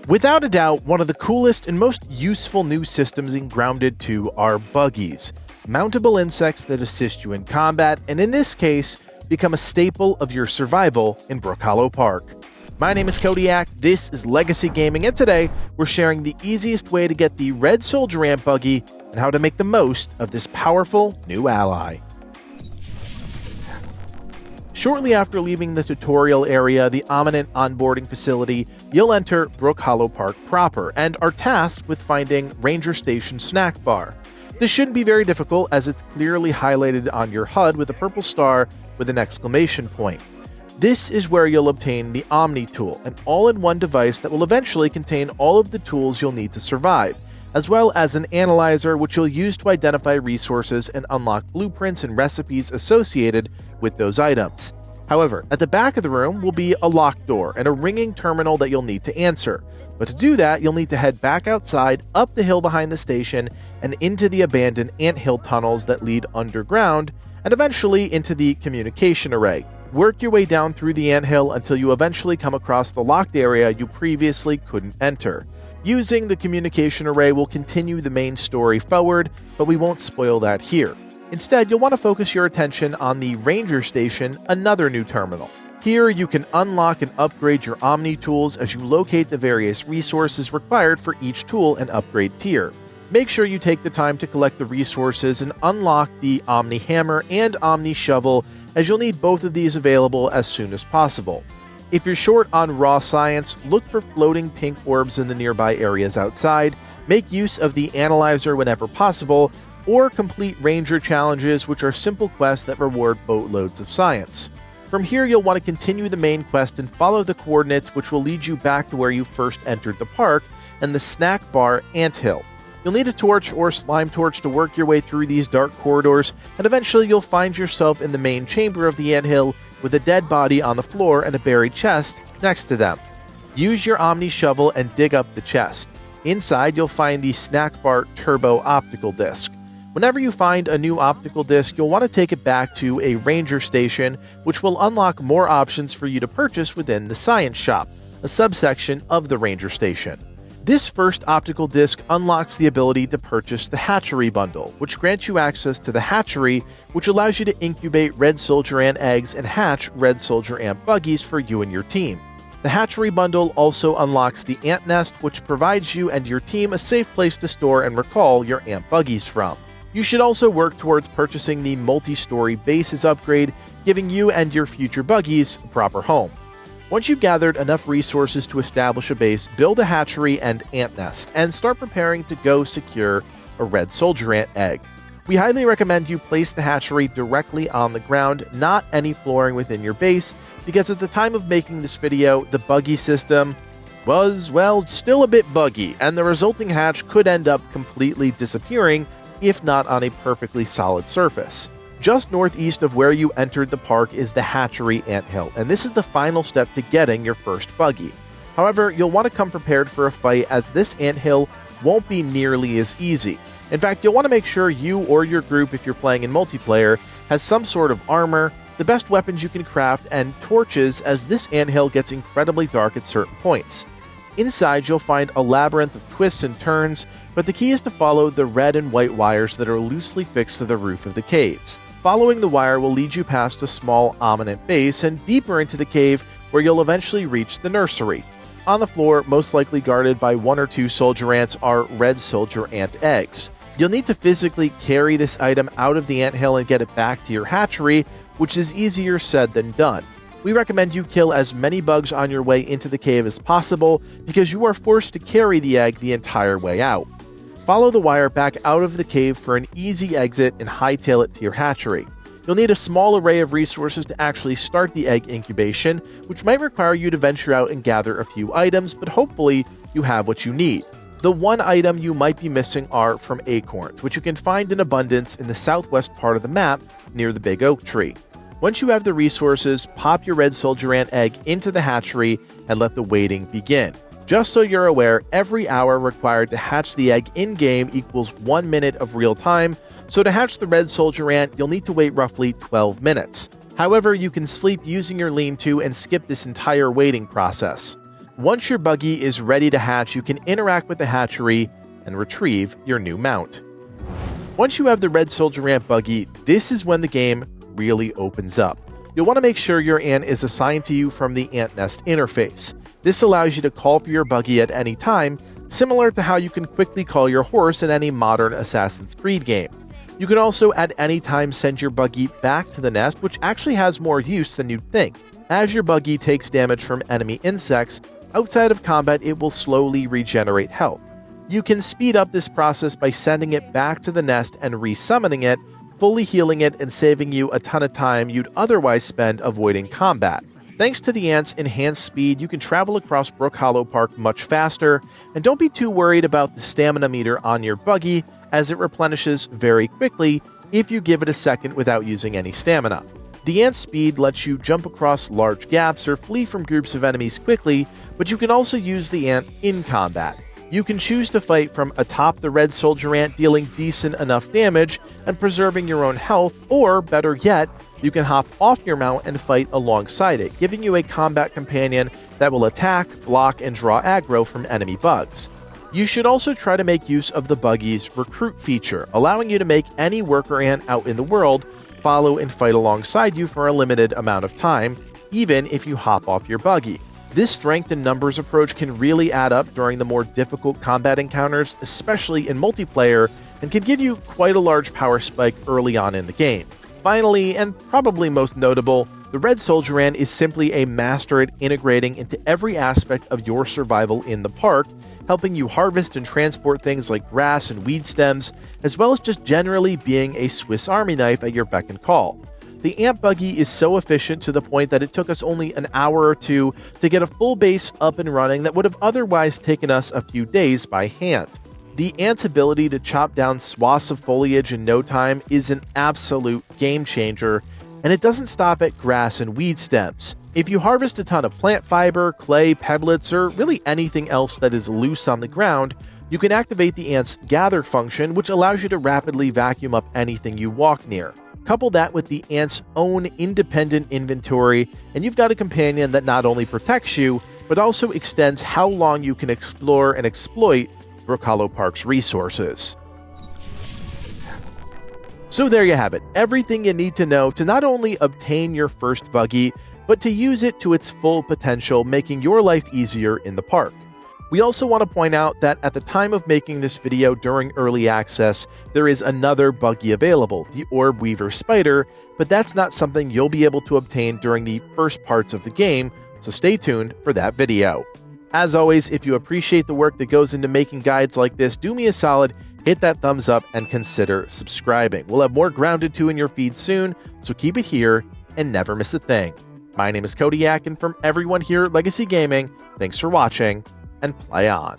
Without a doubt, one of the coolest and most useful new systems in Grounded 2 are buggies, mountable insects that assist you in combat, and in this case, become a staple of your survival in Brook Hollow Park. My name is Kodiak, this is Legacy Gaming, and today we're sharing the easiest way to get the Red Soldier Ant Buggy and how to make the most of this powerful new ally. Shortly after leaving the tutorial area, the Ominent onboarding facility, you'll enter Brook Hollow Park proper and are tasked with finding Ranger Station Snack Bar. This shouldn't be very difficult as it's clearly highlighted on your HUD with a purple star with an exclamation point. This is where you'll obtain the Omni tool, an all-in-one device that will eventually contain all of the tools you'll need to survive, as well as an analyzer which you'll use to identify resources and unlock blueprints and recipes associated with those items. However, at the back of the room will be a locked door and a ringing terminal that you'll need to answer. But to do that, you'll need to head back outside, up the hill behind the station, and into the abandoned anthill tunnels that lead underground, and eventually into the communication array. Work your way down through the anthill until you eventually come across the locked area you previously couldn't enter. Using the communication array will continue the main story forward, but we won't spoil that here. Instead, you'll want to focus your attention on the Ranger Station, another new terminal. Here, you can unlock and upgrade your Omni tools as you locate the various resources required for each tool and upgrade tier. Make sure you take the time to collect the resources and unlock the Omni Hammer and Omni Shovel, as you'll need both of these available as soon as possible. If you're short on raw science, look for floating pink orbs in the nearby areas outside, make use of the analyzer whenever possible, or complete ranger challenges, which are simple quests that reward boatloads of science. From here, you'll want to continue the main quest and follow the coordinates, which will lead you back to where you first entered the park and the Snack Bar Anthill. You'll need a torch or slime torch to work your way through these dark corridors, and eventually you'll find yourself in the main chamber of the anthill with a dead body on the floor and a buried chest next to them. Use your Omni Shovel and dig up the chest. Inside, you'll find the Snack Bar Turbo Optical Disc. Whenever you find a new optical disc, you'll want to take it back to a Ranger Station, which will unlock more options for you to purchase within the Science Shop, a subsection of the Ranger Station. This first optical disc unlocks the ability to purchase the Hatchery Bundle, which grants you access to the hatchery, which allows you to incubate Red Soldier Ant eggs and hatch Red Soldier Ant Buggies for you and your team. The Hatchery Bundle also unlocks the Ant Nest, which provides you and your team a safe place to store and recall your Ant Buggies from. You should also work towards purchasing the multi-story bases upgrade, giving you and your future buggies a proper home. Once you've gathered enough resources to establish a base, build a hatchery and ant nest, and start preparing to go secure a Red Soldier Ant egg. We highly recommend you place the hatchery directly on the ground, not any flooring within your base, because at the time of making this video, the buggy system was, well, still a bit buggy, and the resulting hatch could end up completely disappearing if not on a perfectly solid surface. Just northeast of where you entered the park is the Hatchery Anthill, and this is the final step to getting your first buggy. However, you'll want to come prepared for a fight, as this anthill won't be nearly as easy. In fact, you'll want to make sure you or your group, if you're playing in multiplayer, has some sort of armor, the best weapons you can craft, and torches, as this anthill gets incredibly dark at certain points. Inside, you'll find a labyrinth of twists and turns, but the key is to follow the red and white wires that are loosely fixed to the roof of the caves. Following the wire will lead you past a small Ominent base and deeper into the cave, where you'll eventually reach the nursery. On the floor, most likely guarded by one or two soldier ants, are Red Soldier Ant eggs. You'll need to physically carry this item out of the anthill and get it back to your hatchery, which is easier said than done. We recommend you kill as many bugs on your way into the cave as possible, because you are forced to carry the egg the entire way out. Follow the wire back out of the cave for an easy exit and hightail it to your hatchery. You'll need a small array of resources to actually start the egg incubation, which might require you to venture out and gather a few items, but hopefully you have what you need. The one item you might be missing are from acorns, which you can find in abundance in the southwest part of the map near the big oak tree. Once you have the resources, pop your Red Soldier Ant egg into the hatchery and let the waiting begin. Just so you're aware, every hour required to hatch the egg in-game equals 1 minute of real time, so to hatch the Red Soldier Ant, you'll need to wait roughly 12 minutes. However, you can sleep using your lean-to and skip this entire waiting process. Once your buggy is ready to hatch, you can interact with the hatchery and retrieve your new mount. Once you have the Red Soldier Ant Buggy, this is when the game really opens up. You'll want to make sure your ant is assigned to you from the Ant Nest interface. This allows you to call for your buggy at any time, similar to how you can quickly call your horse in any modern Assassin's Creed game. You can also at any time send your buggy back to the nest, which actually has more use than you'd think. As your buggy takes damage from enemy insects, outside of combat it will slowly regenerate health. You can speed up this process by sending it back to the nest and resummoning it, fully healing it and saving you a ton of time you'd otherwise spend avoiding combat. Thanks to the ant's enhanced speed, you can travel across Brook Hollow Park much faster, and don't be too worried about the stamina meter on your buggy, as it replenishes very quickly if you give it a second without using any stamina. The ant's speed lets you jump across large gaps or flee from groups of enemies quickly, but you can also use the ant in combat. You can choose to fight from atop the Red Soldier Ant, dealing decent enough damage and preserving your own health, or better yet, you can hop off your mount and fight alongside it, giving you a combat companion that will attack, block, and draw aggro from enemy bugs. You should also try to make use of the buggy's recruit feature, allowing you to make any worker ant out in the world follow and fight alongside you for a limited amount of time, even if you hop off your buggy. This strength in numbers approach can really add up during the more difficult combat encounters, especially in multiplayer, and can give you quite a large power spike early on in the game. Finally, and probably most notable, the Red Soldier Ant is simply a master at integrating into every aspect of your survival in the park, helping you harvest and transport things like grass and weed stems, as well as just generally being a Swiss Army knife at your beck and call. The Ant Buggy is so efficient to the point that it took us only an hour or two to get a full base up and running that would have otherwise taken us a few days by hand. The ant's ability to chop down swaths of foliage in no time is an absolute game changer, and it doesn't stop at grass and weed stems. If you harvest a ton of plant fiber, clay, pebblets, or really anything else that is loose on the ground, you can activate the ant's gather function, which allows you to rapidly vacuum up anything you walk near. Couple that with the ant's own independent inventory, and you've got a companion that not only protects you, but also extends how long you can explore and exploit Brook Hollow Park's resources. So there you have it, everything you need to know to not only obtain your first buggy, but to use it to its full potential, making your life easier in the park. We also want to point out that at the time of making this video during early access, there is another buggy available, the Orb Weaver Spider, but that's not something you'll be able to obtain during the first parts of the game, so stay tuned for that video. As always, if you appreciate the work that goes into making guides like this, do me a solid, hit that thumbs up and consider subscribing. We'll have more Grounded 2 in your feed soon, so keep it here and never miss a thing. My name is Kodiak, and from everyone here at Legacy Gaming, thanks for watching, and play on.